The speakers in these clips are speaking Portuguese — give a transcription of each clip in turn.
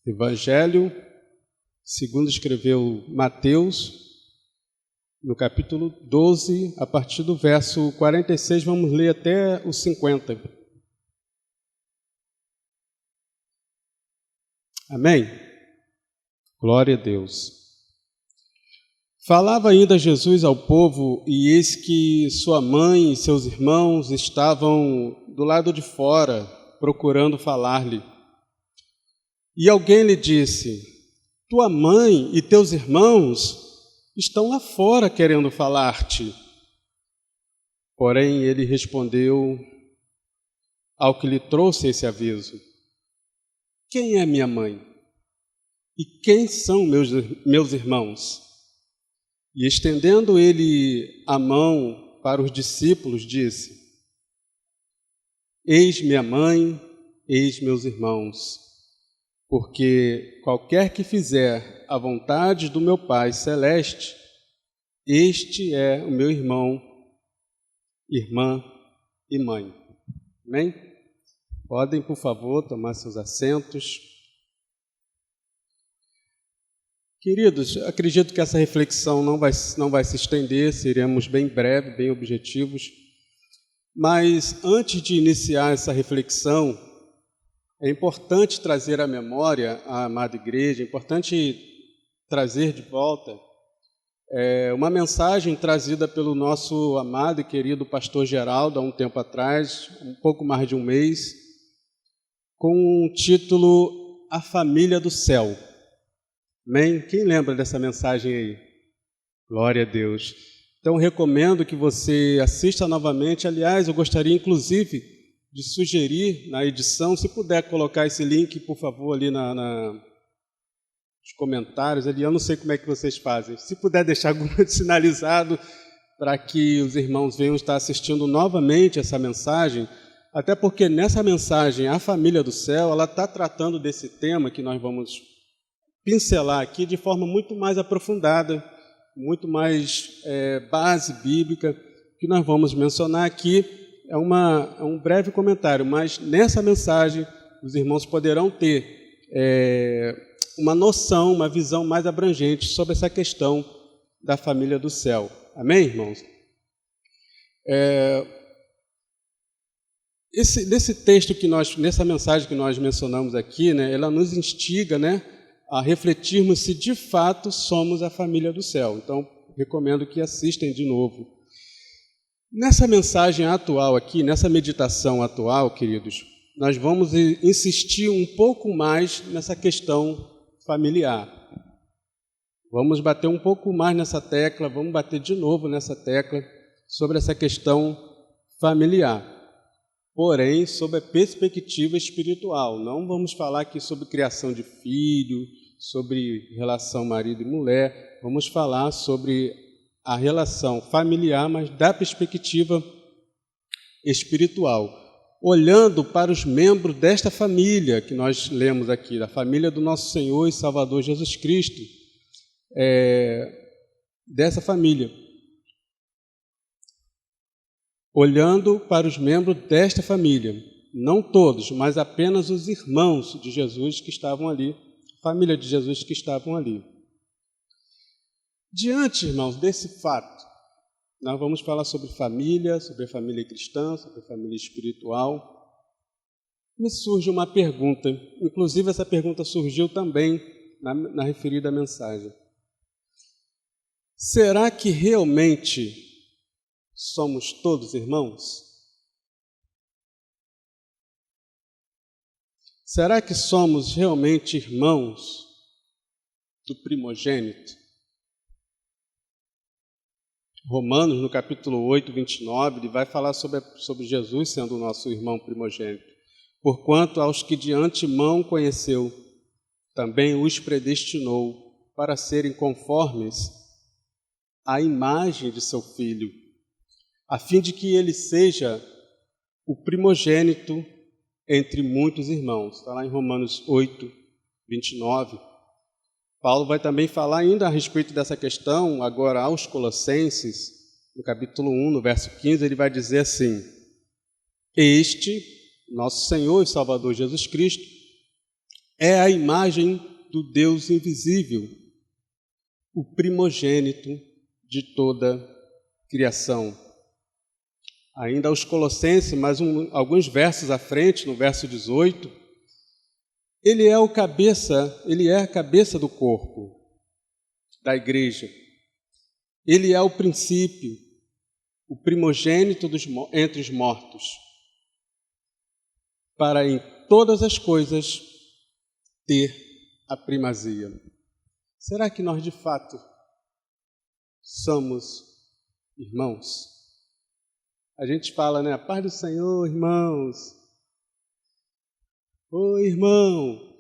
Evangelho, segundo escreveu Mateus, no capítulo 12, a partir do verso 46, vamos ler até o 50. Amém? Glória a Deus. Falava ainda Jesus ao povo, e eis que sua mãe e seus irmãos estavam do lado de fora, procurando falar-lhe. E alguém lhe disse: tua mãe e teus irmãos estão lá fora querendo falar-te. Porém, ele respondeu ao que lhe trouxe esse aviso: quem é minha mãe? E quem são meus irmãos? E estendendo ele a mão para os discípulos, disse: eis minha mãe, eis meus irmãos. Porque qualquer que fizer a vontade do meu Pai Celeste, este é o meu irmão, irmã e mãe. Amém? Podem, por favor, tomar seus assentos. Queridos, acredito que essa reflexão não vai se estender, seremos bem breves, bem objetivos. Mas antes de iniciar essa reflexão, é importante trazer à memória a amada igreja, é importante trazer de volta uma mensagem trazida pelo nosso amado e querido pastor Geraldo há um tempo atrás, um pouco mais de um mês, com o título A Família do Céu. Amém? Quem lembra dessa mensagem aí? Glória a Deus. Então, recomendo que você assista novamente. Aliás, eu gostaria, inclusive, de sugerir na edição, se puder colocar esse link, por favor, ali nos comentários. Ali, eu não sei como é que vocês fazem. Se puder deixar algum sinalizado para que os irmãos venham estar assistindo novamente essa mensagem, até porque nessa mensagem, a família do céu, ela está tratando desse tema que nós vamos pincelar aqui de forma muito mais aprofundada, muito mais base bíblica, que nós vamos mencionar aqui. É um breve comentário, mas nessa mensagem os irmãos poderão ter uma noção, uma visão mais abrangente sobre essa questão da família do céu. Amém, irmãos? Nesse texto nessa mensagem que nós mencionamos aqui, né, ela nos instiga, né, a refletirmos se de fato somos a família do céu. Então, recomendo que assistam de novo. Nessa mensagem atual aqui, nessa meditação atual, queridos, nós vamos insistir um pouco mais nessa questão familiar. Vamos bater um pouco mais nessa tecla, vamos bater de novo nessa tecla sobre essa questão familiar. Porém, sob a perspectiva espiritual. Não vamos falar aqui sobre criação de filho, sobre relação marido e mulher. Vamos falar sobre a relação familiar, mas da perspectiva espiritual. Olhando para os membros desta família que nós lemos aqui, da família do nosso Senhor e Salvador Jesus Cristo, dessa família. Olhando para os membros desta família, não todos, mas apenas os irmãos de Jesus que estavam ali, a família de Jesus que estavam ali. Diante, irmãos, desse fato, nós vamos falar sobre a família cristã, sobre a família espiritual. Me surge uma pergunta, inclusive essa pergunta surgiu também na referida mensagem. Será que realmente somos todos irmãos? Será que somos realmente irmãos do primogênito? Romanos, no capítulo 8, 29, ele vai falar sobre Jesus sendo o nosso irmão primogênito. Porquanto aos que de antemão conheceu, também os predestinou para serem conformes à imagem de seu Filho, a fim de que ele seja o primogênito entre muitos irmãos. Está lá em Romanos 8, 29. Paulo vai também falar ainda a respeito dessa questão, agora aos Colossenses, no capítulo 1, no verso 15, ele vai dizer assim: este, nosso Senhor e Salvador Jesus Cristo, é a imagem do Deus invisível, o primogênito de toda criação. Ainda aos Colossenses, alguns versos à frente, no verso 18, ele é a cabeça do corpo, da igreja. Ele é o princípio, o primogênito entre os mortos, para em todas as coisas ter a primazia. Será que nós de fato somos irmãos? A gente fala, né? A paz do Senhor, irmãos. Ô irmão.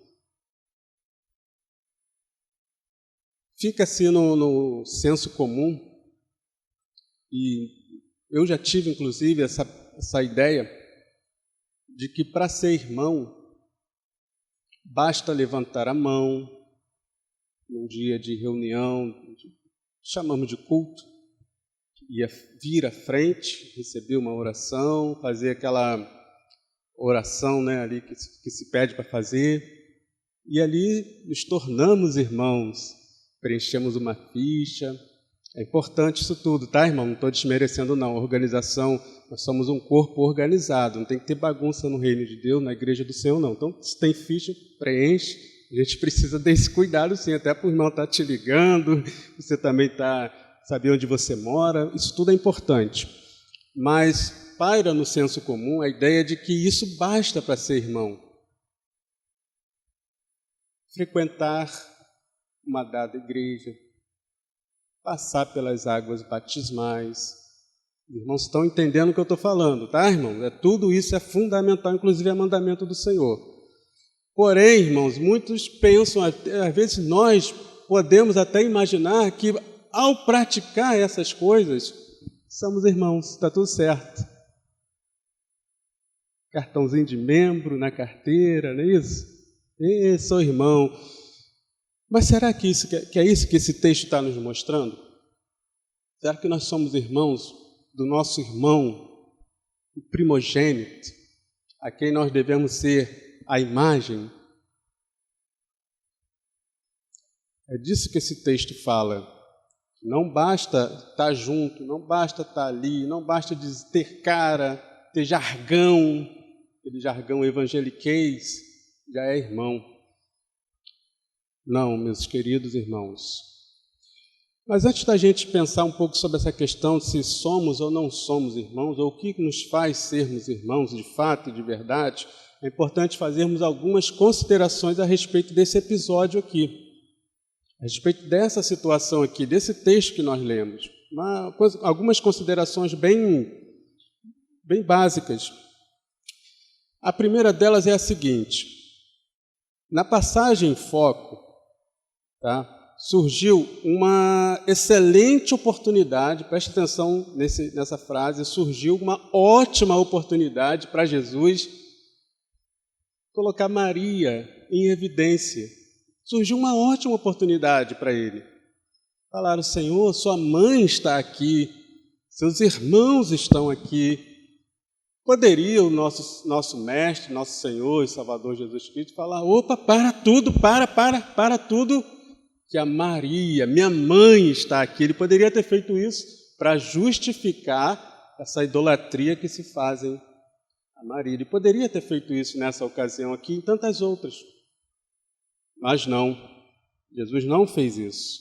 Fica assim no senso comum, e eu já tive inclusive essa ideia de que para ser irmão basta levantar a mão num dia de reunião, chamamos de culto, ia vir à frente, receber uma oração, fazer aquela oração, né, ali que se pede para fazer, e ali nos tornamos irmãos, preenchemos uma ficha. É importante isso tudo, tá, irmão? Não estou desmerecendo, não. A organização, nós somos um corpo organizado, não tem que ter bagunça no reino de Deus, na igreja do Senhor, não. Então, se tem ficha, preenche. A gente precisa desse cuidado, sim, até para o irmão estar te ligando, você também saber onde você mora, isso tudo é importante. Mas paira no senso comum a ideia de que isso basta para ser irmão. Frequentar uma dada igreja, passar pelas águas batismais. Os irmãos estão entendendo o que eu estou falando, tá, irmão? Tudo isso é fundamental, inclusive é mandamento do Senhor. Porém, irmãos, muitos pensam, às vezes nós podemos até imaginar que ao praticar essas coisas, somos irmãos, está tudo certo. Cartãozinho de membro na carteira, não é isso? Sou irmão. Mas será que é isso que esse texto está nos mostrando? Será que nós somos irmãos do nosso irmão, o primogênito, a quem nós devemos ser a imagem? É disso que esse texto fala. Não basta estar junto, não basta estar ali, não basta ter cara, ter jargão, aquele jargão evangeliquez, já é irmão. Não, meus queridos irmãos. Mas antes da gente pensar um pouco sobre essa questão de se somos ou não somos irmãos, ou o que nos faz sermos irmãos de fato e de verdade, é importante fazermos algumas considerações a respeito desse episódio aqui, a respeito dessa situação aqui, desse texto que nós lemos. Algumas considerações bem básicas. A primeira delas é a seguinte: na passagem em foco, surgiu uma excelente oportunidade, preste atenção nessa frase, surgiu uma ótima oportunidade para Jesus colocar Maria em evidência. Surgiu uma ótima oportunidade para ele. Falaram: Senhor, sua mãe está aqui, seus irmãos estão aqui. Poderia o nosso mestre, nosso Senhor e Salvador Jesus Cristo falar: opa, para tudo, para tudo, que a Maria, minha mãe, está aqui. Ele poderia ter feito isso para justificar essa idolatria que se fazem a Maria. Ele poderia ter feito isso nessa ocasião aqui e em tantas outras. Mas não, Jesus não fez isso.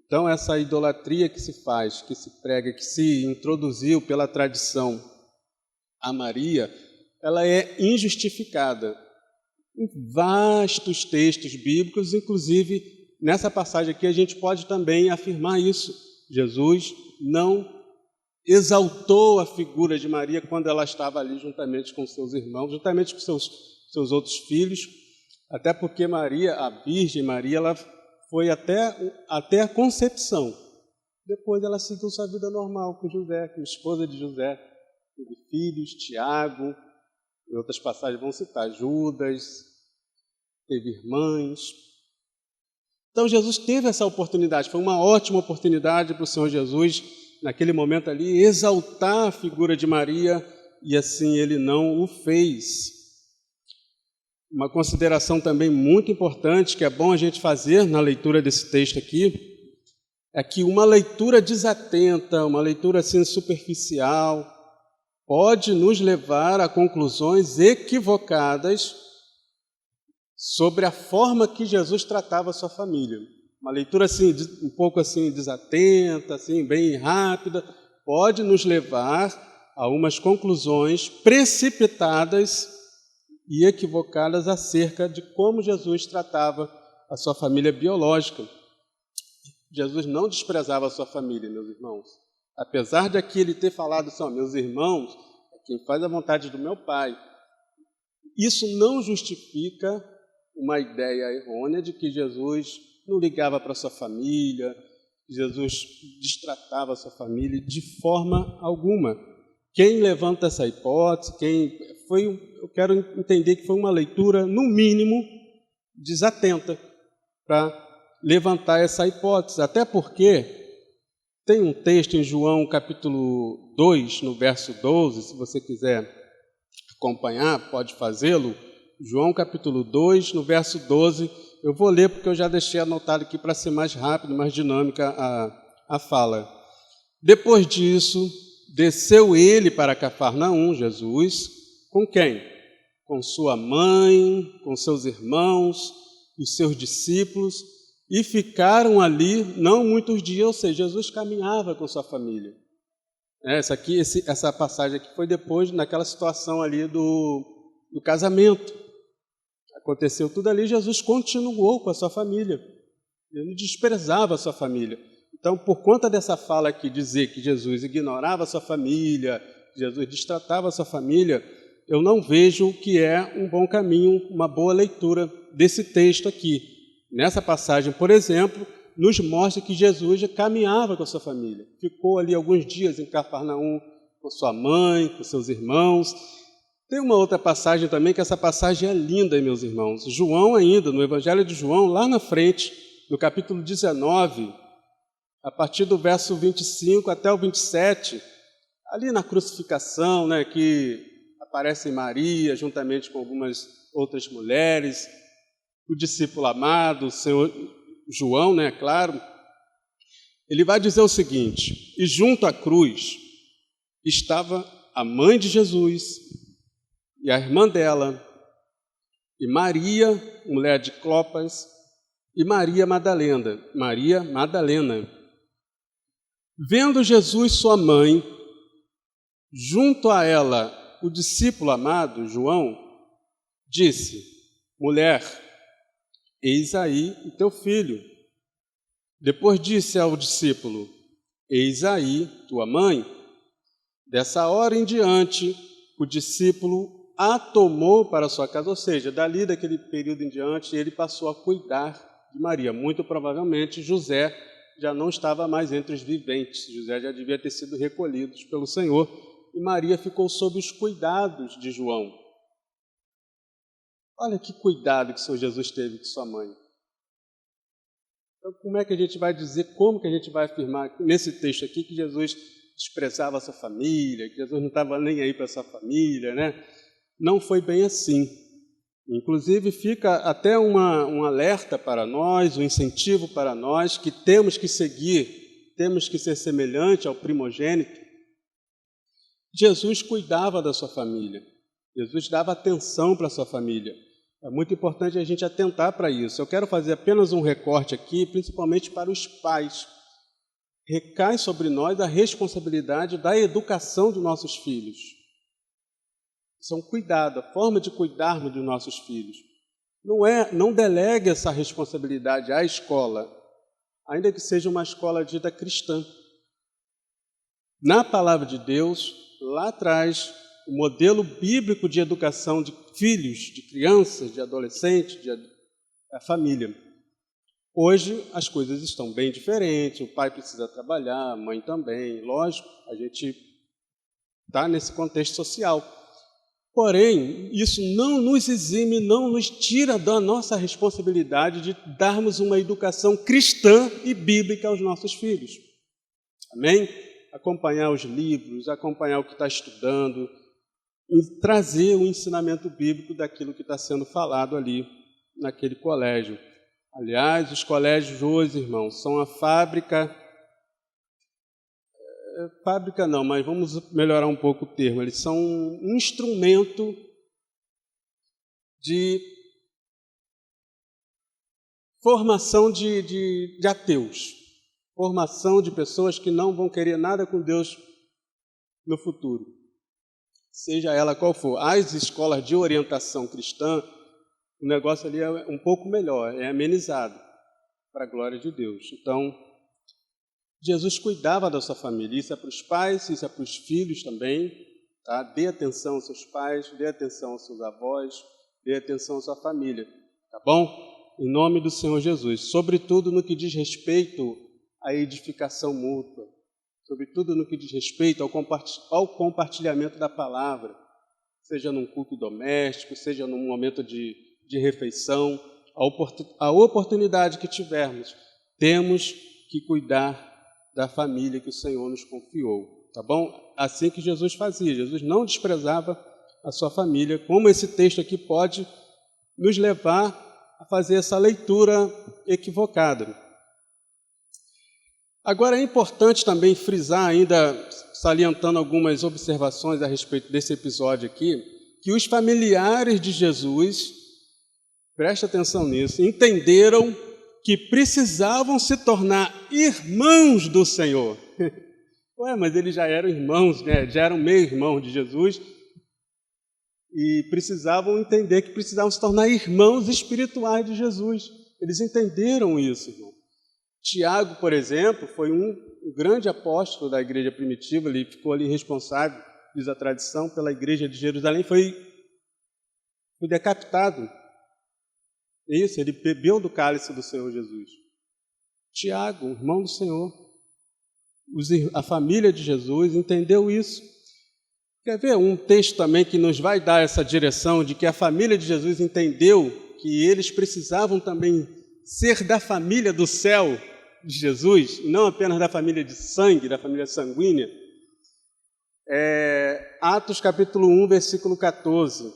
Então essa idolatria que se faz, que se prega, que se introduziu pela tradição a Maria, ela é injustificada. Em vastos textos bíblicos, inclusive nessa passagem aqui, a gente pode também afirmar isso. Jesus não exaltou a figura de Maria quando ela estava ali juntamente com seus irmãos, juntamente com seus outros filhos, até porque Maria, a Virgem Maria, ela foi até a concepção. Depois ela seguiu sua vida normal com José, com a esposa de José. Teve filhos, Tiago, em outras passagens vão citar Judas, teve irmãs. Então Jesus teve essa oportunidade, foi uma ótima oportunidade para o Senhor Jesus, naquele momento ali, exaltar a figura de Maria, e assim ele não o fez. Uma consideração também muito importante, que é bom a gente fazer na leitura desse texto aqui, é que uma leitura desatenta, uma leitura assim superficial, pode nos levar a conclusões equivocadas sobre a forma que Jesus tratava a sua família. Uma leitura assim, um pouco assim desatenta, assim, bem rápida, pode nos levar a umas conclusões precipitadas e equivocadas acerca de como Jesus tratava a sua família biológica. Jesus não desprezava a sua família, meus irmãos. Apesar de aqui ele ter falado assim, meus irmãos, é quem faz a vontade do meu Pai. Isso não justifica uma ideia errônea de que Jesus não ligava para a sua família, que Jesus destratava a sua família de forma alguma. Quem levanta essa hipótese, eu quero entender que foi uma leitura, no mínimo, desatenta para levantar essa hipótese. Até porque tem um texto em João capítulo 2, no verso 12, se você quiser acompanhar, pode fazê-lo. João capítulo 2, no verso 12, eu vou ler porque eu já deixei anotado aqui para ser mais rápido, mais dinâmica a fala. Depois disso, desceu ele para Cafarnaum, Jesus, com quem? Com sua mãe, com seus irmãos e os seus discípulos, e ficaram ali não muitos dias, ou seja, Jesus caminhava com sua família. Essa passagem aqui foi depois, naquela situação ali do casamento. Aconteceu tudo ali, Jesus continuou com a sua família. Ele não desprezava a sua família. Então, por conta dessa fala aqui, dizer que Jesus ignorava a sua família, Jesus destratava a sua família, eu não vejo que é um bom caminho, uma boa leitura desse texto aqui. Nessa passagem, por exemplo, nos mostra que Jesus já caminhava com a sua família. Ficou ali alguns dias em Cafarnaum com sua mãe, com seus irmãos. Tem uma outra passagem também, que essa passagem é linda, meus irmãos. João ainda, no Evangelho de João, lá na frente, no capítulo 19, a partir do verso 25 até o 27, ali na crucificação, que aparece Maria, juntamente com algumas outras mulheres, o discípulo amado, o Senhor João, claro, ele vai dizer o seguinte: e junto à cruz estava a mãe de Jesus e a irmã dela, e Maria, mulher de Clopas, e Maria Madalena. Vendo Jesus, sua mãe, junto a ela o discípulo amado, João, disse: mulher, eis aí o teu filho. Depois disse ao discípulo: eis aí tua mãe. Dessa hora em diante, o discípulo a tomou para sua casa, ou seja, daquele período em diante, ele passou a cuidar de Maria. Muito provavelmente, José já não estava mais entre os viventes. José já devia ter sido recolhido pelo Senhor, e Maria ficou sob os cuidados de João. Olha que cuidado que o Senhor Jesus teve com sua mãe. Então, como é que a gente vai dizer, como que a gente vai afirmar nesse texto aqui que Jesus desprezava a sua família, que Jesus não estava nem aí para a sua família, Não foi bem assim. Inclusive, fica até um alerta para nós, um incentivo para nós, que temos que ser semelhante ao primogênito. Jesus cuidava da sua família. Jesus dava atenção para a sua família. É muito importante a gente atentar para isso. Eu quero fazer apenas um recorte aqui, principalmente para os pais. Recai sobre nós a responsabilidade da educação de nossos filhos. Isso é um cuidado, a forma de cuidarmos dos nossos filhos. Não delegue essa responsabilidade à escola, ainda que seja uma escola dita cristã. Na palavra de Deus, lá atrás, o modelo bíblico de educação de filhos, de crianças, de adolescentes, da família. Hoje as coisas estão bem diferentes, o pai precisa trabalhar, a mãe também, lógico, a gente está nesse contexto social. Porém, isso não nos exime, não nos tira da nossa responsabilidade de darmos uma educação cristã e bíblica aos nossos filhos. Amém? Acompanhar os livros, acompanhar o que está estudando, em trazer o ensinamento bíblico daquilo que está sendo falado ali naquele colégio. Aliás, os colégios hoje, irmãos, são a fábrica não, mas vamos melhorar um pouco o termo, eles são um instrumento de formação de ateus, formação de pessoas que não vão querer nada com Deus no futuro, seja ela qual for. As escolas de orientação cristã, o negócio ali é um pouco melhor, é amenizado, para a glória de Deus. Então, Jesus cuidava da sua família, isso é para os pais, isso é para os filhos também, tá? Dê atenção aos seus pais, dê atenção aos seus avós, dê atenção à sua família, tá bom? Em nome do Senhor Jesus, sobretudo no que diz respeito à edificação mútua, sobretudo no que diz respeito ao compartilhamento da palavra, seja num culto doméstico, seja num momento de refeição, a oportunidade que tivermos, temos que cuidar da família que o Senhor nos confiou, tá bom? Assim que Jesus fazia, Jesus não desprezava a sua família, como esse texto aqui pode nos levar a fazer essa leitura equivocada. Agora, é importante também frisar, ainda salientando algumas observações a respeito desse episódio aqui, que os familiares de Jesus, preste atenção nisso, entenderam que precisavam se tornar irmãos do Senhor. Ué, mas eles já eram irmãos, né? Já eram meio-irmãos de Jesus, e precisavam entender que precisavam se tornar irmãos espirituais de Jesus. Eles entenderam isso, irmão. Tiago, por exemplo, foi um grande apóstolo da igreja primitiva, ele ficou ali responsável, diz a tradição, pela igreja de Jerusalém, foi decapitado. Isso, ele bebeu do cálice do Senhor Jesus. Tiago, irmão do Senhor, a família de Jesus entendeu isso. Quer ver um texto também que nos vai dar essa direção de que a família de Jesus entendeu que eles precisavam também ser da família do céu de Jesus, e não apenas da família de sangue, da família sanguínea? Atos capítulo 1, versículo 14.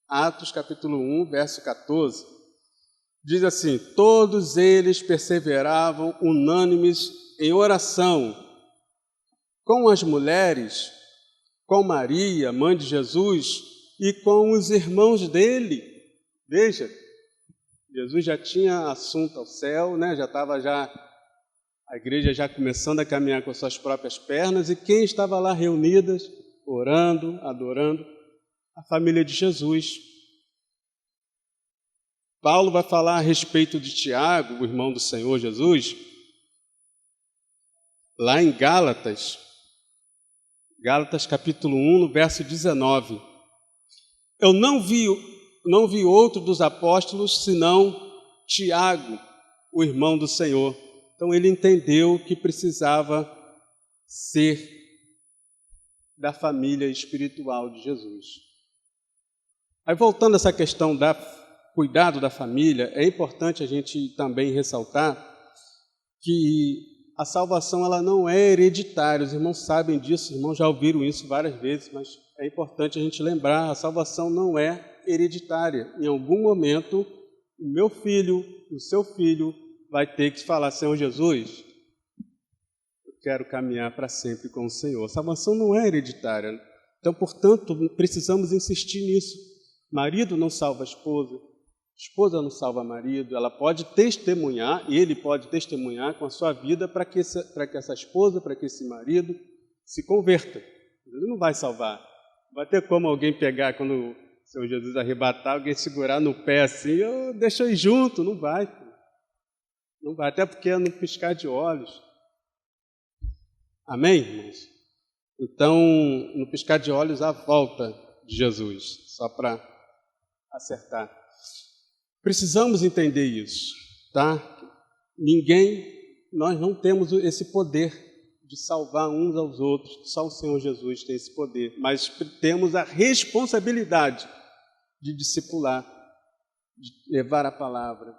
Atos capítulo 1, verso 14. Diz assim: todos eles perseveravam unânimes em oração, com as mulheres, com Maria, mãe de Jesus, e com os irmãos dele. Veja, Jesus já tinha assunto ao céu, né? Já estava a igreja já começando a caminhar com suas próprias pernas, e quem estava lá reunidas, orando, adorando? A família de Jesus. Paulo vai falar a respeito de Tiago, o irmão do Senhor Jesus, lá em Gálatas capítulo 1, no verso 19. Eu não vi outro dos apóstolos senão Tiago, o irmão do Senhor. Então ele entendeu que precisava ser da família espiritual de Jesus. Aí, voltando a essa questão da cuidado da família, é importante a gente também ressaltar que a salvação ela não é hereditária. Os irmãos sabem disso, os irmãos já ouviram isso várias vezes, mas é importante a gente lembrar, a salvação não é hereditária. Em algum momento, o meu filho, o seu filho, vai ter que falar: Senhor Jesus, eu quero caminhar para sempre com o Senhor. A salvação não é hereditária. Então, portanto, precisamos insistir nisso. Marido não salva a esposa não salva marido. Ela pode testemunhar, ele pode testemunhar com a sua vida para que essa esposa, para que esse marido se converta. Ele não vai salvar. Não vai ter como alguém pegar, quando o Senhor Jesus arrebatar, alguém segurar no pé assim: deixa eu ir junto. Não vai. Não vai, até porque é no piscar de olhos. Amém, irmãos? Então, no piscar de olhos, a volta de Jesus, só para acertar. Precisamos entender isso, tá? Nós não temos esse poder de salvar uns aos outros, só o Senhor Jesus tem esse poder, mas temos a responsabilidade de discipular, de levar a palavra,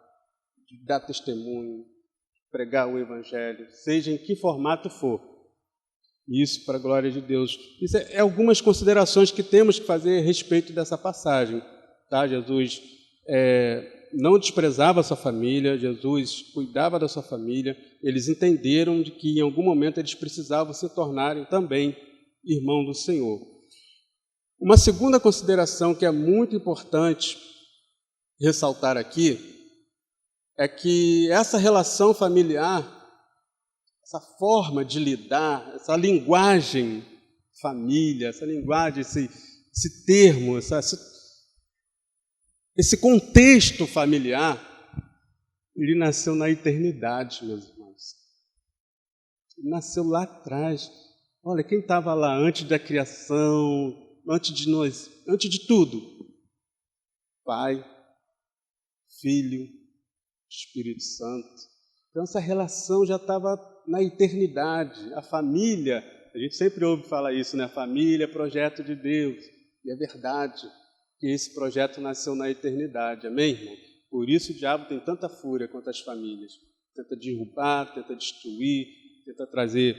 de dar testemunho, pregar o Evangelho, seja em que formato for. Isso para a glória de Deus. Isso é algumas considerações que temos que fazer a respeito dessa passagem. Tá? Jesus não desprezava a sua família, Jesus cuidava da sua família. Eles entenderam de que em algum momento eles precisavam se tornarem também irmãos do Senhor. Uma segunda consideração que é muito importante ressaltar aqui é que essa relação familiar, essa forma de lidar, essa linguagem família, essa linguagem, esse termo, esse contexto familiar, ele nasceu na eternidade, meus irmãos. Ele nasceu lá atrás. Olha, quem estava lá antes da criação, antes de nós, antes de tudo? Pai, Filho, Espírito Santo. Então essa relação já estava na eternidade. A família, a gente sempre ouve falar isso, né? A família é projeto de Deus. E é verdade que esse projeto nasceu na eternidade. Amém, irmão? Por isso o diabo tem tanta fúria contra as famílias. Tenta derrubar, tenta destruir, tenta trazer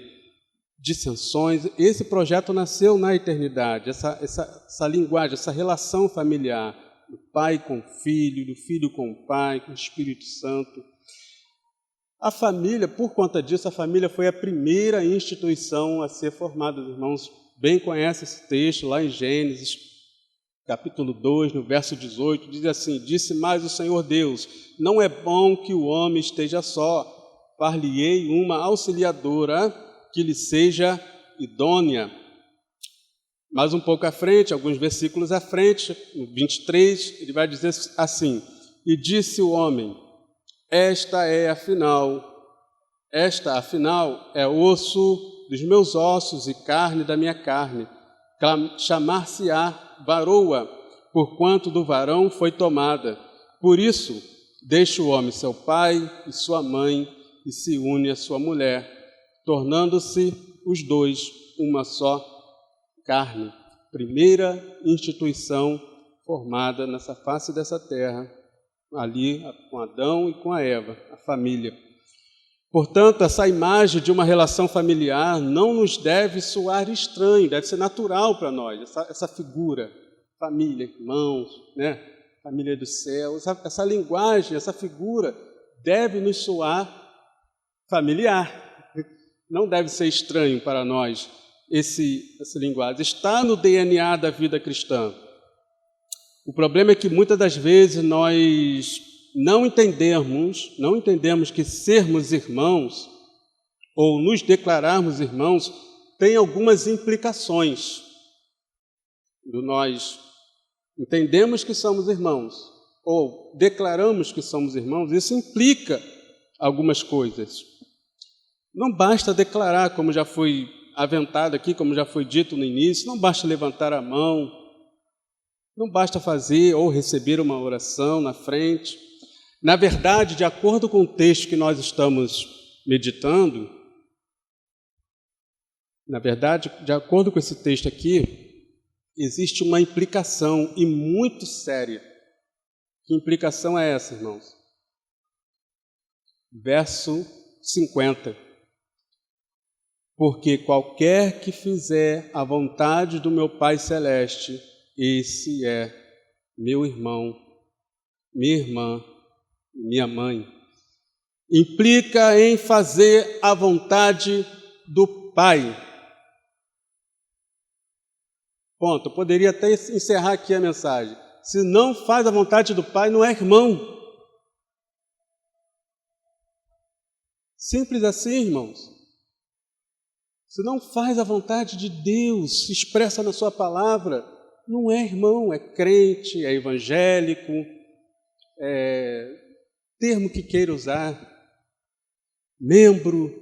dissensões. Esse projeto nasceu na eternidade. Essa linguagem, essa relação familiar do pai com o filho, do filho com o pai, com o Espírito Santo. A família, por conta disso, a família foi a primeira instituição a ser formada. Os irmãos bem conhecem esse texto, lá em Gênesis, capítulo 2, no verso 18, diz assim: disse mais o Senhor Deus, não é bom que o homem esteja só, far-lhe-ei uma auxiliadora que lhe seja idônea. Mais um pouco à frente, alguns versículos à frente, no 23, ele vai dizer assim: e disse o homem, esta afinal é osso dos meus ossos e carne da minha carne, chamar-se-á varoa, porquanto do varão foi tomada. Por isso, deixa o homem seu pai e sua mãe e se une à sua mulher, tornando-se os dois uma só carne. Primeira instituição formada nessa face dessa terra, ali com Adão e com a Eva, a família. Portanto, essa imagem de uma relação familiar não nos deve soar estranho, deve ser natural para nós, essa figura, família, irmãos, né? Família do céu, essa linguagem, essa figura deve nos soar familiar. Não deve ser estranho para nós essa linguagem. Está no DNA da vida cristã. O problema é que muitas das vezes nós não entendemos que sermos irmãos ou nos declararmos irmãos tem algumas implicações. Nós entendemos que somos irmãos ou declaramos que somos irmãos, isso implica algumas coisas. Não basta declarar, como já foi aventado aqui, como já foi dito no início, não basta levantar a mão, não basta fazer ou receber uma oração na frente. Na verdade, de acordo com o texto que nós estamos meditando, de acordo com esse texto aqui, existe uma implicação e muito séria. Que implicação é essa, irmãos? Verso 50. Porque qualquer que fizer a vontade do meu Pai Celeste, esse é meu irmão, minha irmã, minha mãe. Implica em fazer a vontade do Pai. Ponto. Eu poderia até encerrar aqui a mensagem. Se não faz a vontade do Pai, não é irmão. Simples assim, irmãos. Se não faz a vontade de Deus, se expressa na sua palavra, não é irmão, é crente, é evangélico, termo que queira usar, membro,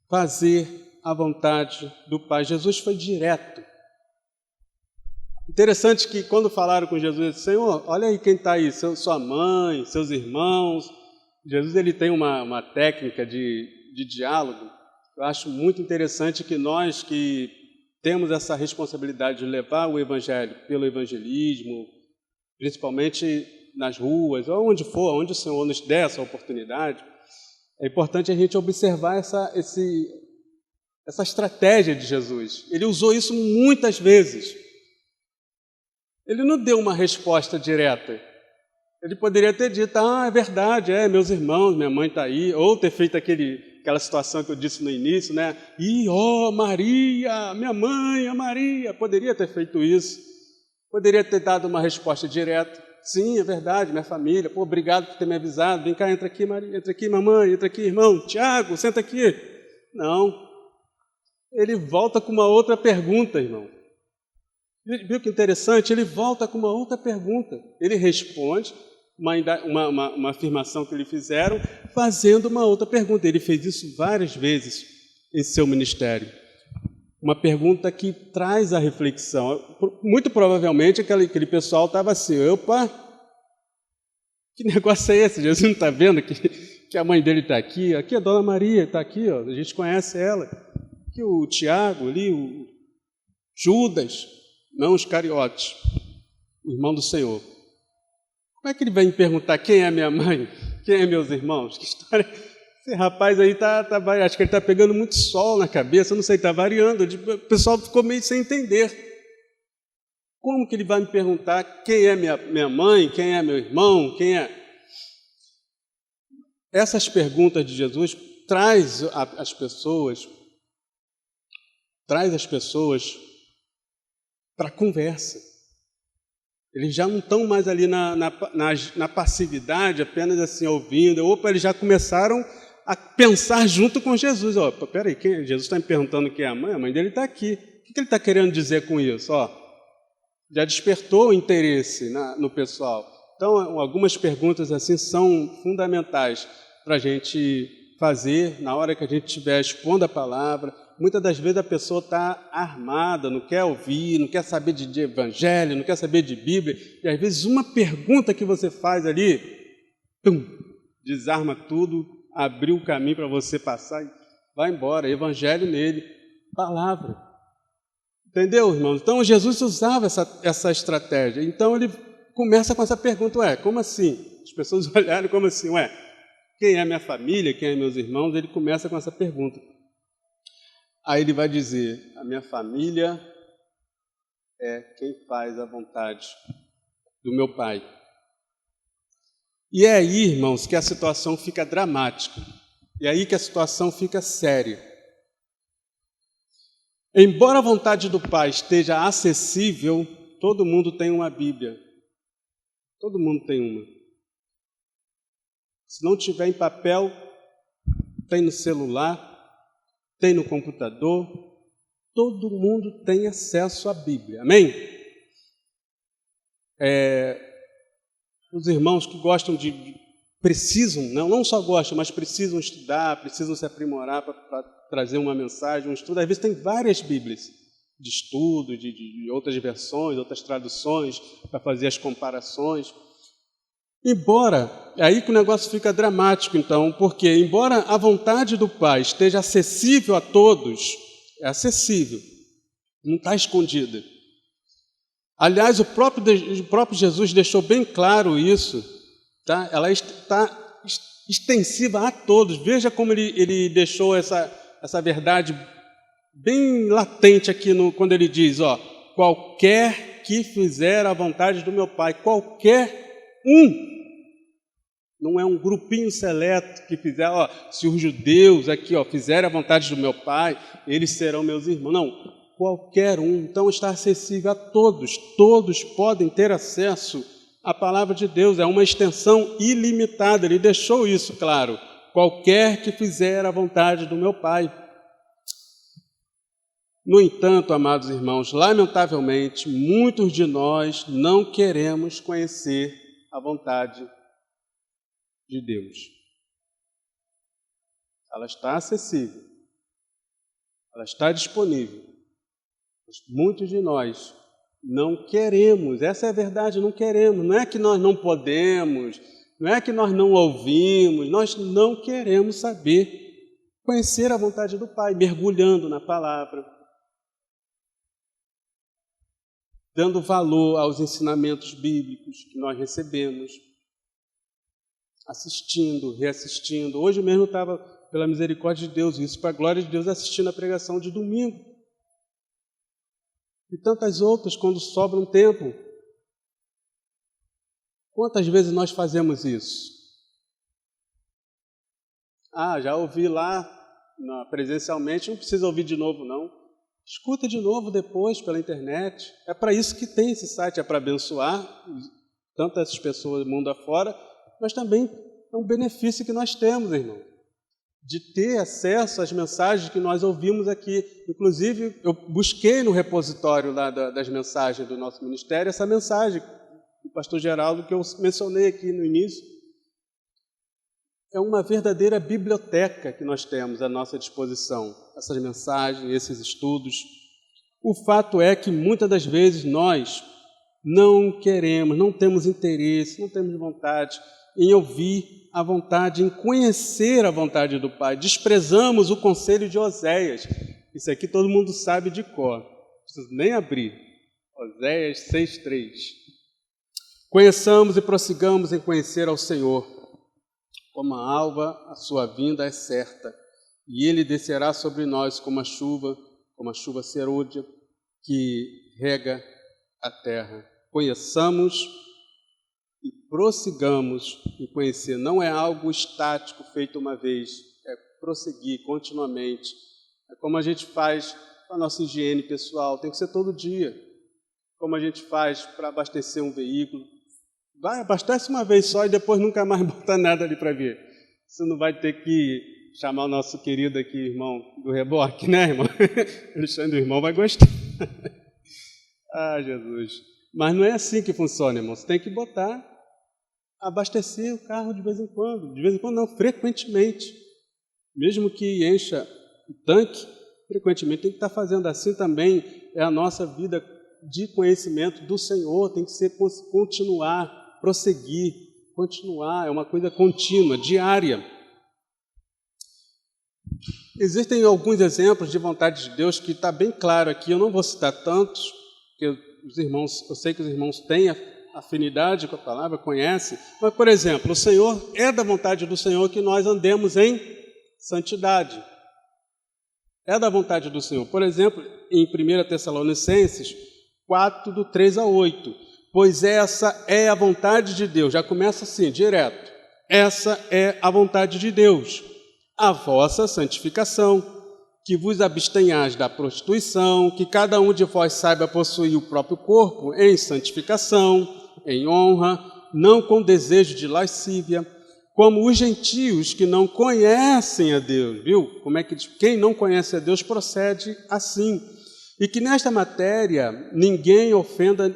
fazer a vontade do Pai. Jesus foi direto. Interessante que quando falaram com Jesus, disse, Senhor, olha aí quem está aí, sua mãe, seus irmãos. Jesus ele tem uma técnica de diálogo. Eu acho muito interessante que nós que temos essa responsabilidade de levar o Evangelho pelo evangelismo, principalmente nas ruas, ou onde for, onde o Senhor nos der essa oportunidade, é importante a gente observar essa estratégia de Jesus. Ele usou isso muitas vezes. Ele não deu uma resposta direta. Ele poderia ter dito, é verdade, meus irmãos, minha mãe está aí, ou ter feito aquela situação que eu disse no início, né? Maria, minha mãe, a Maria. Poderia ter feito isso. Poderia ter dado uma resposta direta. Sim, é verdade, minha família. Obrigado por ter me avisado. Vem cá, entra aqui, Maria, entra aqui, mamãe, entra aqui, irmão. Tiago, senta aqui. Não. Ele volta com uma outra pergunta, irmão. Viu que interessante? Ele volta com uma outra pergunta. Ele responde uma afirmação que lhe fizeram, fazendo uma outra pergunta. Ele fez isso várias vezes em seu ministério. Uma pergunta que traz a reflexão. Muito provavelmente aquele pessoal estava assim, opa, que negócio é esse? Jesus não está vendo que a mãe dele está aqui? Aqui a Dona Maria está aqui, ó, a gente conhece ela. Aqui o Tiago ali, o Judas, não os Iscariotes, o irmão do Senhor. Como é que ele vai me perguntar quem é minha mãe? Quem é meus irmãos? Que história... Esse rapaz aí acho que ele está pegando muito sol na cabeça, não sei, está variando. O pessoal ficou meio sem entender. Como que ele vai me perguntar quem é minha mãe, quem é meu irmão, quem é... Essas perguntas de Jesus traz as pessoas para a conversa. Eles já não estão mais ali na passividade, apenas assim, ouvindo. Opa, eles já começaram a pensar junto com Jesus. Peraí, Jesus está me perguntando quem é a mãe dele está aqui. O que ele está querendo dizer com isso? Já despertou o interesse no pessoal. Então, algumas perguntas assim são fundamentais para a gente fazer na hora que a gente estiver expondo a palavra. Muitas das vezes a pessoa está armada, não quer ouvir, não quer saber de evangelho, não quer saber de Bíblia. E às vezes uma pergunta que você faz ali, desarma tudo, abriu o caminho para você passar e vai embora. Evangelho nele, palavra. Entendeu, irmãos? Então Jesus usava essa estratégia. Então ele começa com essa pergunta, como assim? As pessoas olharam como assim, quem é minha família, quem é meus irmãos? Ele começa com essa pergunta. Aí ele vai dizer, a minha família é quem faz a vontade do meu Pai. E é aí, irmãos, que a situação fica dramática. E é aí que a situação fica séria. Embora a vontade do Pai esteja acessível, todo mundo tem uma Bíblia. Todo mundo tem uma. Se não tiver em papel, tem no celular, tem no computador, todo mundo tem acesso à Bíblia, amém? Os irmãos que gostam precisam, não só gostam, mas precisam estudar, precisam se aprimorar para trazer uma mensagem, um estudo, às vezes tem várias Bíblias de estudo, de outras versões, outras traduções, para fazer as comparações. É aí que o negócio fica dramático, então, porque, embora a vontade do Pai esteja acessível a todos, é acessível, não está escondida. Aliás, o próprio Jesus deixou bem claro isso, tá? Ela está extensiva a todos. Veja como ele deixou essa verdade bem latente aqui quando ele diz, qualquer que fizer a vontade do meu Pai, qualquer um. Não é um grupinho seleto que fizer, se os judeus aqui fizerem a vontade do meu Pai, eles serão meus irmãos. Não, qualquer um. Então está acessível a todos. Todos podem ter acesso à palavra de Deus. É uma extensão ilimitada. Ele deixou isso claro. Qualquer que fizer a vontade do meu Pai. No entanto, amados irmãos, lamentavelmente, muitos de nós não queremos conhecer a vontade de Deus. Ela está acessível, ela está disponível, mas muitos de nós não queremos, essa é a verdade, não queremos, não é que nós não podemos, não é que nós não ouvimos, nós não queremos saber, conhecer a vontade do Pai, mergulhando na palavra, dando valor aos ensinamentos bíblicos que nós recebemos, assistindo, reassistindo. Hoje mesmo eu estava pela misericórdia de Deus, isso para a glória de Deus, assistindo a pregação de domingo. E tantas outras, quando sobra um tempo. Quantas vezes nós fazemos isso? Já ouvi lá presencialmente, não precisa ouvir de novo, não. Escuta de novo depois pela internet. É para isso que tem esse site, é para abençoar tantas pessoas do mundo afora, mas também é um benefício que nós temos, irmão, de ter acesso às mensagens que nós ouvimos aqui. Inclusive, eu busquei no repositório lá das mensagens do nosso ministério essa mensagem do pastor Geraldo que eu mencionei aqui no início. É uma verdadeira biblioteca que nós temos à nossa disposição, essas mensagens, esses estudos. O fato é que muitas das vezes nós não queremos, não temos interesse, não temos vontade em ouvir a vontade, em conhecer a vontade do Pai. Desprezamos o conselho de Oséias. Isso aqui todo mundo sabe de cor, não preciso nem abrir. Oséias 6,3. Conheçamos e prossigamos em conhecer ao Senhor. Como a alva, a sua vinda é certa, e Ele descerá sobre nós como a chuva serôdia que rega a terra. Conheçamos e prossigamos em conhecer. Não é algo estático, feito uma vez, é prosseguir continuamente. É como a gente faz com a nossa higiene pessoal, tem que ser todo dia. Como a gente faz para abastecer um veículo. Vai, abastece uma vez só e depois nunca mais bota nada ali para ver. Você não vai ter que chamar o nosso querido aqui, irmão do reboque, né, irmão? Alexandre, o irmão vai gostar. Jesus. Mas não é assim que funciona, irmão. Você tem que botar, abastecer o carro de vez em quando. De vez em quando não, frequentemente. Mesmo que encha o tanque, frequentemente tem que estar fazendo assim também. É a nossa vida de conhecimento do Senhor, tem que ser continuar, prosseguir, continuar, é uma coisa contínua, diária. Existem alguns exemplos de vontade de Deus que está bem claro aqui, eu não vou citar tantos, porque eu sei que os irmãos têm afinidade com a palavra, conhecem, mas, por exemplo, o Senhor, é da vontade do Senhor que nós andemos em santidade. É da vontade do Senhor. Por exemplo, em 1 Tessalonicenses 4, do 3 a 8. Pois essa é a vontade de Deus. Já começa assim, direto. Essa é a vontade de Deus. A vossa santificação, que vos abstenhais da prostituição, que cada um de vós saiba possuir o próprio corpo em santificação, em honra, não com desejo de lascívia, como os gentios que não conhecem a Deus. Viu? Como é que diz? Quem não conhece a Deus procede assim. E que nesta matéria ninguém ofenda,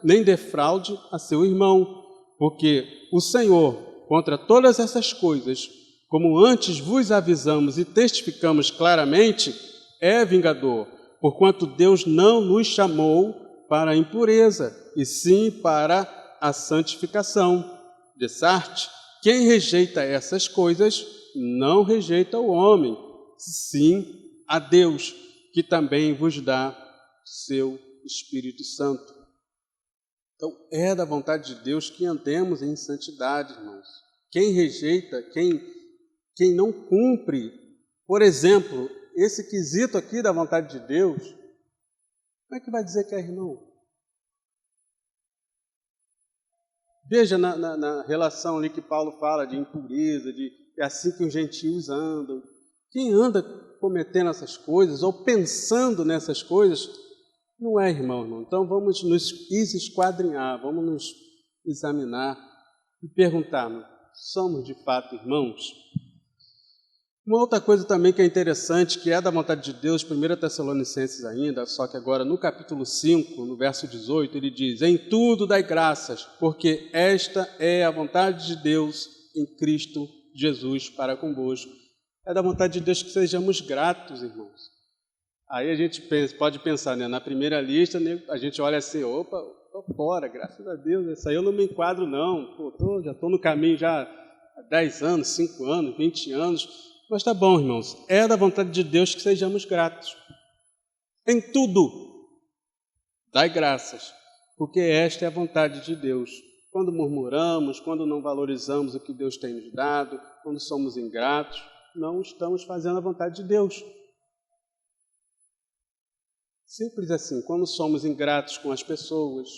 nem defraude a seu irmão, porque o Senhor, contra todas essas coisas, como antes vos avisamos e testificamos claramente, é vingador, porquanto Deus não nos chamou para a impureza, e sim para a santificação. Dessarte, quem rejeita essas coisas, não rejeita o homem, sim a Deus, que também vos dá seu Espírito Santo. Então, é da vontade de Deus que andemos em santidade, irmãos. Quem rejeita, quem não cumpre, por exemplo, esse quesito aqui da vontade de Deus, como é que vai dizer que é irmão? Veja na relação ali que Paulo fala de impureza, é assim que os gentios andam. Quem anda cometendo essas coisas ou pensando nessas coisas, não é irmão. Então vamos nos esquadrinhar, vamos nos examinar e perguntar, somos de fato irmãos? Uma outra coisa também que é interessante, que é da vontade de Deus, 1 Tessalonicenses ainda, só que agora no capítulo 5, no verso 18, ele diz: em tudo dai graças, porque esta é a vontade de Deus em Cristo Jesus para convosco. É da vontade de Deus que sejamos gratos, irmãos. Aí a gente pode pensar, né? Na primeira lista, né, a gente olha assim, opa, estou fora, graças a Deus, isso aí eu não me enquadro não, já estou no caminho já há 10 anos, 5 anos, 20 anos, mas tá bom, irmãos, é da vontade de Deus que sejamos gratos. Em tudo, dai graças, porque esta é a vontade de Deus quando murmuramos, quando não valorizamos o que Deus tem nos dado, quando somos ingratos, não estamos fazendo a vontade de Deus. Simples assim, quando somos ingratos com as pessoas,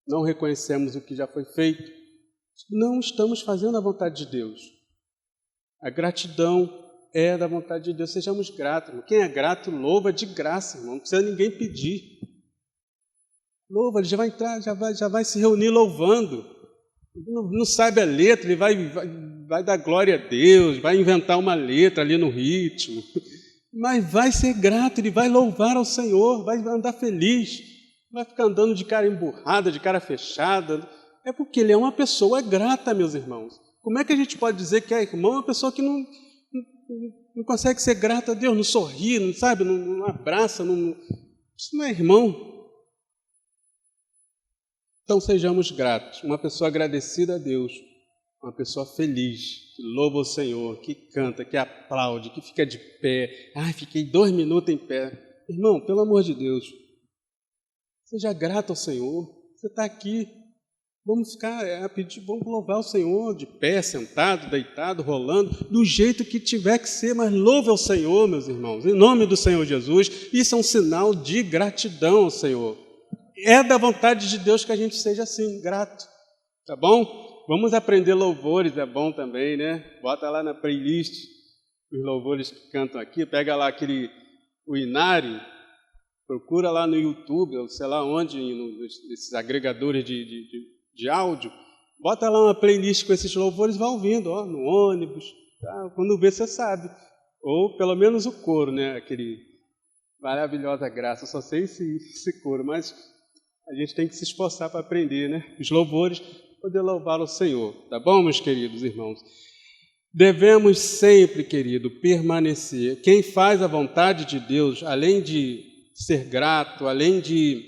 não reconhecemos o que já foi feito, não estamos fazendo a vontade de Deus. A gratidão é da vontade de Deus, sejamos gratos. Irmão. Quem é grato, louva de graça, irmão. Não precisa ninguém pedir. Louva, ele já vai entrar, já vai se reunir louvando. Não sabe a letra, ele vai dar glória a Deus, vai inventar uma letra ali no ritmo. Mas vai ser grato, ele vai louvar ao Senhor, vai andar feliz, vai ficar andando de cara emburrada, de cara fechada. É porque ele é uma pessoa grata, meus irmãos. Como é que a gente pode dizer que é irmão uma pessoa que não consegue ser grata a Deus, não sorri, não sabe, não abraça, isso não é irmão. Então sejamos gratos, uma pessoa agradecida a Deus, uma pessoa feliz, que louva o Senhor, que canta, que aplaude, que fica de pé. Ai, fiquei 2 minutos em pé. Irmão, pelo amor de Deus, seja grato ao Senhor. Você está aqui, vamos ficar, vamos louvar o Senhor de pé, sentado, deitado, rolando, do jeito que tiver que ser, mas louve ao Senhor, meus irmãos, em nome do Senhor Jesus. Isso é um sinal de gratidão ao Senhor. É da vontade de Deus que a gente seja assim, grato, tá bom? Vamos aprender louvores, é bom também, né? Bota lá na playlist os louvores que cantam aqui, pega lá o Inari, procura lá no YouTube, ou sei lá onde, nesses agregadores de áudio, bota lá uma playlist com esses louvores, vai ouvindo, ó, no ônibus, tá? Quando vê, você sabe. Ou pelo menos o coro, né? Aquele maravilhosa graça, eu só sei esse coro, mas a gente tem que se esforçar para aprender, né? Os louvores, poder louvar o Senhor, tá bom, meus queridos irmãos? Devemos sempre, querido, permanecer. Quem faz a vontade de Deus, além de ser grato, além de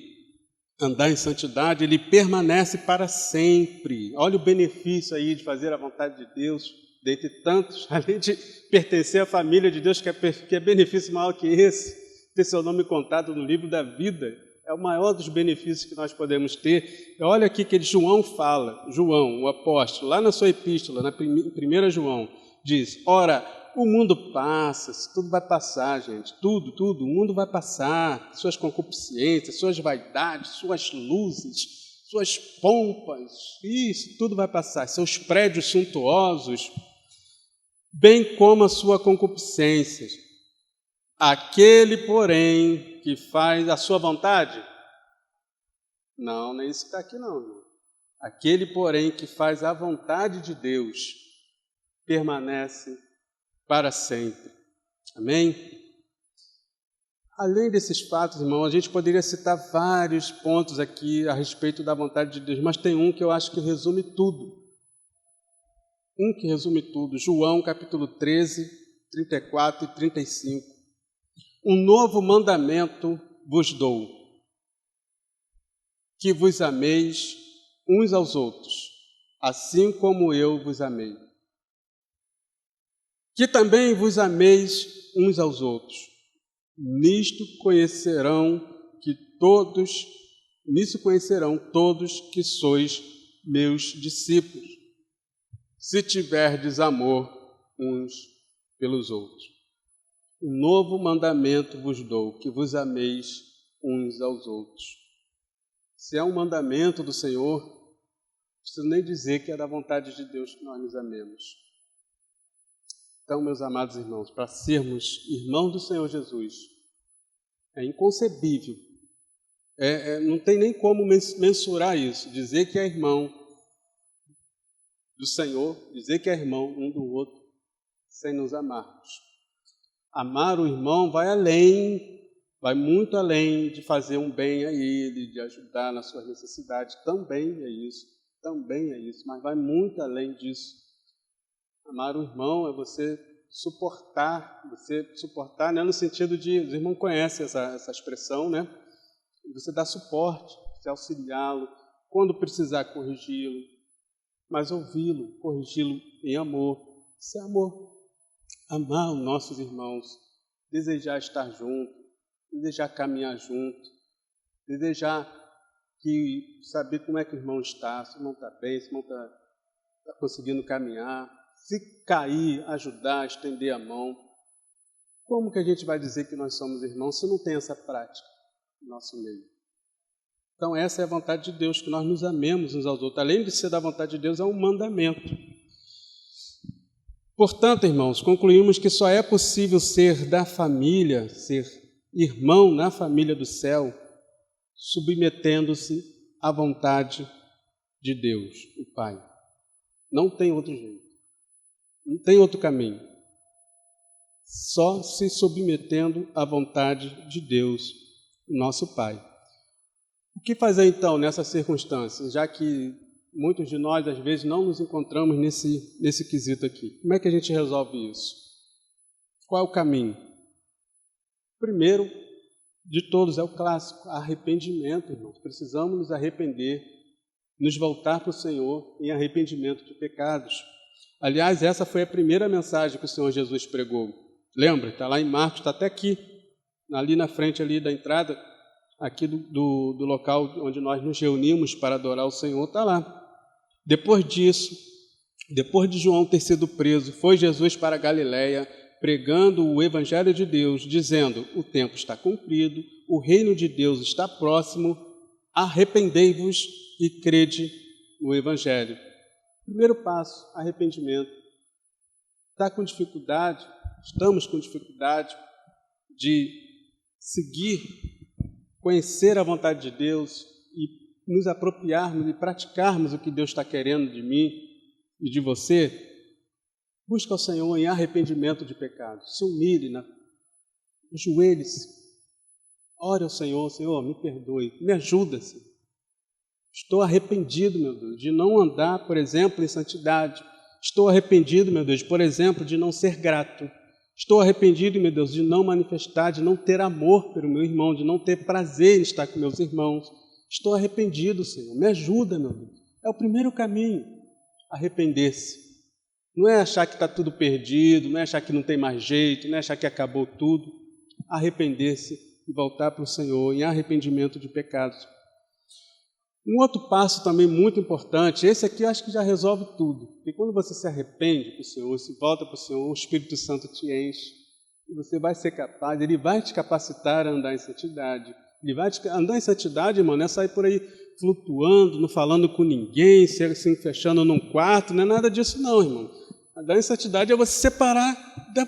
andar em santidade, ele permanece para sempre. Olha o benefício aí de fazer a vontade de Deus, dentre tantos, além de pertencer à família de Deus, que é benefício maior que esse, ter seu nome contado no livro da vida. É o maior dos benefícios que nós podemos ter. Olha aqui que João fala, João, o apóstolo, lá na sua epístola, na 1 João, diz, ora, o mundo passa, tudo vai passar, gente, tudo, o mundo vai passar, suas concupiscências, suas vaidades, suas luzes, suas pompas, isso, tudo vai passar, seus prédios suntuosos, bem como a sua concupiscência. Aquele, porém, que faz a sua vontade? Não é isso que está aqui não. Irmão. Aquele, porém, que faz a vontade de Deus, permanece para sempre. Amém? Além desses fatos, irmão, a gente poderia citar vários pontos aqui a respeito da vontade de Deus, mas tem um que eu acho que resume tudo. João, capítulo 13, 34 e 35. Um novo mandamento vos dou, que vos ameis uns aos outros, assim como eu vos amei. Que também vos ameis uns aos outros. Nisto conhecerão todos que sois meus discípulos, se tiverdes amor uns pelos outros. Um novo mandamento vos dou, que vos ameis uns aos outros. Se é um mandamento do Senhor, não preciso nem dizer que é da vontade de Deus que nós nos amemos. Então, meus amados irmãos, para sermos irmãos do Senhor Jesus, é inconcebível, não tem nem como mensurar isso, dizer que é irmão do Senhor, dizer que é irmão um do outro, sem nos amarmos. Amar o irmão vai muito além de fazer um bem a ele, de ajudar nas suas necessidades, também é isso, mas vai muito além disso. Amar o irmão é você suportar, né, no sentido de, os irmãos conhecem essa expressão, né? Você dá suporte, você auxiliá-lo, quando precisar corrigi-lo, mas ouvi-lo, corrigi-lo em amor. Isso é amor. Amar os nossos irmãos, desejar estar junto, desejar caminhar junto, desejar que saber como é que o irmão está, se o irmão está bem, se o irmão está conseguindo caminhar, se cair, ajudar, estender a mão. Como que a gente vai dizer que nós somos irmãos se não tem essa prática no nosso meio? Então essa é a vontade de Deus, que nós nos amemos uns aos outros. Além de ser da vontade de Deus, é um mandamento. Portanto, irmãos, concluímos que só é possível ser da família, ser irmão na família do céu, submetendo-se à vontade de Deus, o Pai. Não tem outro jeito. Não tem outro caminho. Só se submetendo à vontade de Deus, nosso Pai. O que fazer então nessas circunstâncias, já que muitos de nós às vezes não nos encontramos nesse quesito aqui? Como é que a gente resolve isso? Qual é o caminho? Primeiro de todos é o clássico, arrependimento, irmãos. Precisamos nos arrepender, nos voltar para o Senhor em arrependimento de pecados. Aliás, essa foi a primeira mensagem que o Senhor Jesus pregou. Lembra? Está lá em Marcos, está até aqui, ali na frente ali da entrada, aqui do local onde nós nos reunimos para adorar o Senhor, está lá. Depois disso, depois de João ter sido preso, foi Jesus para a Galileia, pregando o Evangelho de Deus, dizendo: o tempo está cumprido, o reino de Deus está próximo, arrependei-vos e crede no Evangelho. Primeiro passo, arrependimento. Está com dificuldade, estamos com dificuldade de seguir, conhecer a vontade de Deus e nos apropriarmos e praticarmos o que Deus está querendo de mim e de você. Busca o Senhor em arrependimento de pecados. Se humilhe, ajoelhe-se. Ore ao Senhor: Senhor, me perdoe, me ajuda, Senhor. Estou arrependido, meu Deus, de não andar, por exemplo, em santidade. Estou arrependido, meu Deus, por exemplo, de não ser grato. Estou arrependido, meu Deus, de não manifestar, de não ter amor pelo meu irmão, de não ter prazer em estar com meus irmãos. Estou arrependido, Senhor. Me ajuda, meu Deus. É o primeiro caminho, arrepender-se. Não é achar que está tudo perdido, não é achar que não tem mais jeito, não é achar que acabou tudo. Arrepender-se e voltar para o Senhor em arrependimento de pecados. Um outro passo também muito importante, esse aqui eu acho que já resolve tudo. Porque quando você se arrepende para o Senhor, se volta para o Senhor, o Espírito Santo te enche. E você vai ser capaz, Ele vai te capacitar a andar em santidade. Ele vai andar em santidade, irmão, não é sair por aí flutuando, não falando com ninguém, se assim, fechando num quarto, não é nada disso não, irmão. Andar em santidade é você separar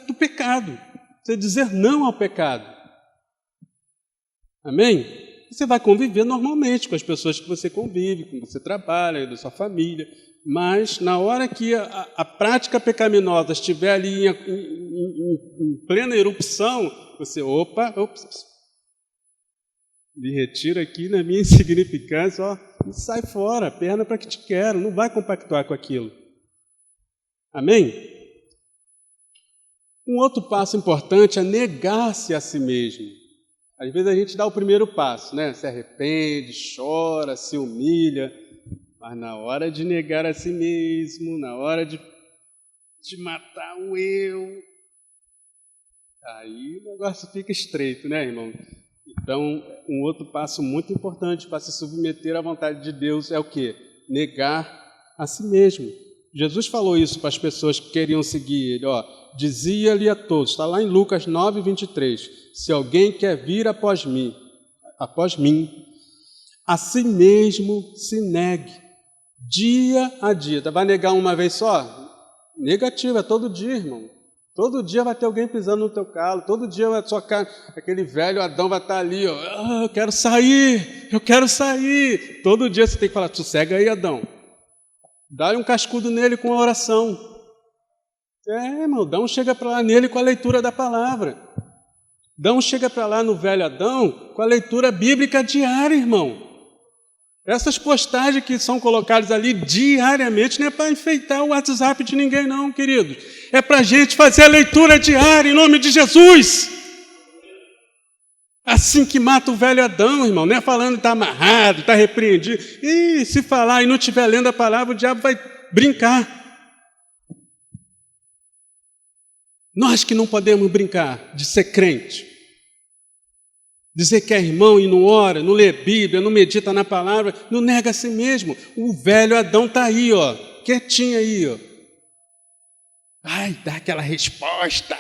do pecado, você dizer não ao pecado. Amém? Você vai conviver normalmente com as pessoas que você convive, com que você trabalha, da sua família, mas na hora que a prática pecaminosa estiver ali em plena erupção, você, me retira aqui na minha insignificância, e sai fora, perna para que te quero, não vai compactuar com aquilo. Amém? Um outro passo importante é negar-se a si mesmo. Às vezes a gente dá o primeiro passo, né? Se arrepende, chora, se humilha, mas na hora de negar a si mesmo, na hora de matar o eu, aí o negócio fica estreito, né, irmão? Então, um outro passo muito importante para se submeter à vontade de Deus é o quê? Negar a si mesmo. Jesus falou isso para as pessoas que queriam seguir ele, dizia-lhe a todos, está lá em Lucas 9, 23, se alguém quer vir após mim, a si mesmo se negue, dia a dia. Vai negar uma vez só? Negativo, é todo dia, irmão. Todo dia vai ter alguém pisando no teu calo, todo dia vai tocar, aquele velho Adão vai estar ali, eu quero sair. Todo dia você tem que falar, sossega aí, Adão. Dá-lhe um cascudo nele com a oração. Irmão, Adão chega para lá nele com a leitura da palavra. Adão chega para lá no velho Adão com a leitura bíblica diária, irmão. Essas postagens que são colocadas ali diariamente não é para enfeitar o WhatsApp de ninguém não, queridos. É para a gente fazer a leitura diária em nome de Jesus. Assim que mata o velho Adão, irmão, não é falando que está amarrado, está repreendido. E se falar e não estiver lendo a palavra, o diabo vai brincar. Nós que não podemos brincar de ser crente, Dizer que é irmão e não ora, não lê Bíblia, não medita na palavra, não nega a si mesmo. O velho Adão está aí, ó, quietinho aí, ó. Ai, dá aquela resposta.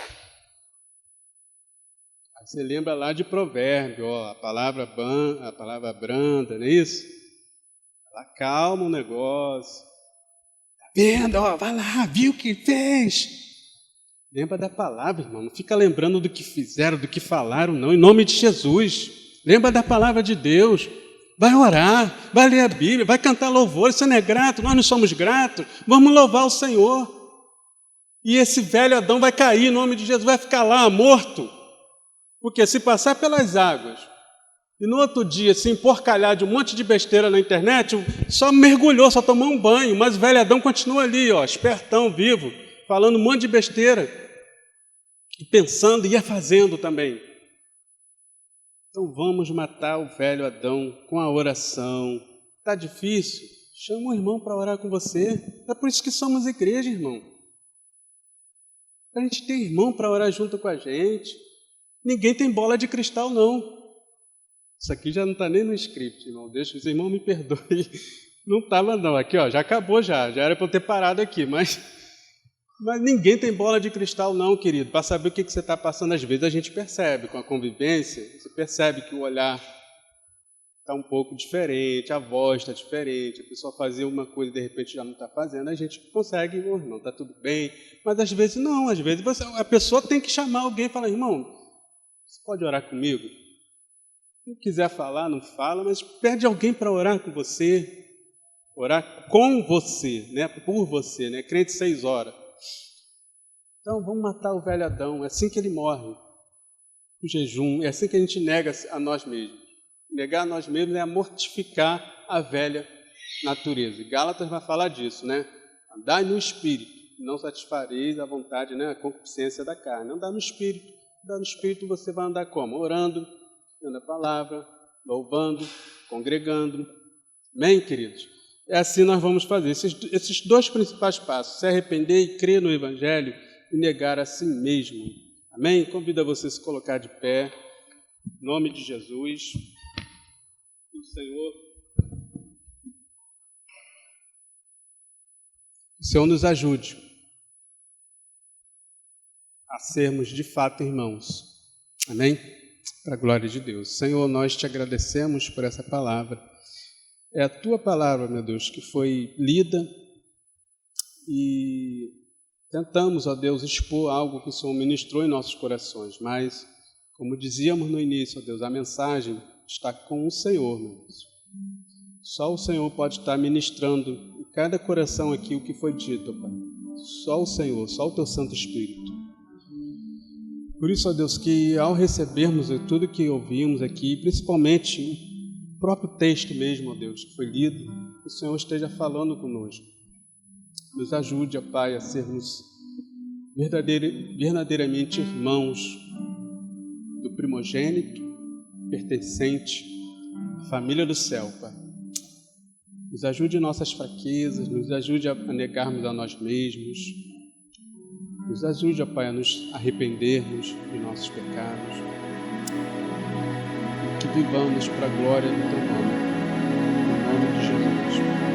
Aí você lembra lá de provérbio, ó, a palavra branda, não é isso? Ela calma o negócio. Tá vendo, ó, vai lá, viu o que fez? Lembra da palavra, irmão. Não fica lembrando do que fizeram, do que falaram, não. Em nome de Jesus. Lembra da palavra de Deus. Vai orar, vai ler a Bíblia, vai cantar louvor. Você não é grato, nós não somos gratos. Vamos louvar o Senhor. E esse velho Adão vai cair em nome de Jesus, vai ficar lá morto. Porque se passar pelas águas e no outro dia se emporcalhar de um monte de besteira na internet, só mergulhou, só tomou um banho. Mas o velho Adão continua ali, ó, espertão, vivo, falando um monte de besteira, e pensando e ia fazendo também. Então vamos matar o velho Adão com a oração. Está difícil? Chama o irmão para orar com você. É por isso que somos igreja, irmão. Para a gente ter irmão para orar junto com a gente. Ninguém tem bola de cristal, não. Isso aqui já não está nem no script, irmão. Deixa os irmãos me perdoem. Não estava não. Aqui, ó, já acabou já. Já era para eu ter parado aqui, mas ninguém tem bola de cristal não, querido. Para saber o que você está passando, às vezes a gente percebe com a convivência, você percebe que o olhar está um pouco diferente, a voz está diferente, a pessoa fazia uma coisa e de repente já não está fazendo, a gente consegue, irmão, está tudo bem. Mas às vezes não, às vezes a pessoa tem que chamar alguém e falar, irmão, você pode orar comigo? Se não quiser falar, não fala, mas pede alguém para orar com você, orar com você, né? Por você, né? Crente 6 horas. Então, vamos matar o velho Adão, é assim que ele morre, o jejum, é assim que a gente nega a nós mesmos. Negar a nós mesmos é mortificar a velha natureza. E Gálatas vai falar disso, né? Andai no Espírito, não satisfareis a vontade, né? A concupiscência da carne. Andar no Espírito. Andar no Espírito você vai andar como? Orando, lendo a palavra, louvando, congregando. Amém, queridos? É assim nós vamos fazer. Esses 2 principais passos, se arrepender e crer no Evangelho e negar a si mesmo. Amém? Convido a você a se colocar de pé, em nome de Jesus. Que o Senhor nos ajude a sermos de fato irmãos. Amém? Para a glória de Deus. Senhor, nós te agradecemos por essa palavra. É a tua palavra, meu Deus, que foi lida e tentamos, ó Deus, expor algo que o Senhor ministrou em nossos corações, mas, como dizíamos no início, ó Deus, a mensagem está com o Senhor, meu Deus. Só o Senhor pode estar ministrando em cada coração aqui o que foi dito, Pai. Só o Senhor, só o Teu Santo Espírito. Por isso, ó Deus, que ao recebermos tudo que ouvimos aqui, principalmente o próprio texto mesmo, ó Deus, que foi lido, que o Senhor esteja falando conosco. Nos ajude, ó Pai, a sermos verdadeiramente irmãos do primogênito, pertencente à família do céu, Pai. Nos ajude em nossas fraquezas, nos ajude a negarmos a nós mesmos, nos ajude, ó Pai, a nos arrependermos de nossos pecados, que vivamos para a glória do Teu nome, em nome de Jesus.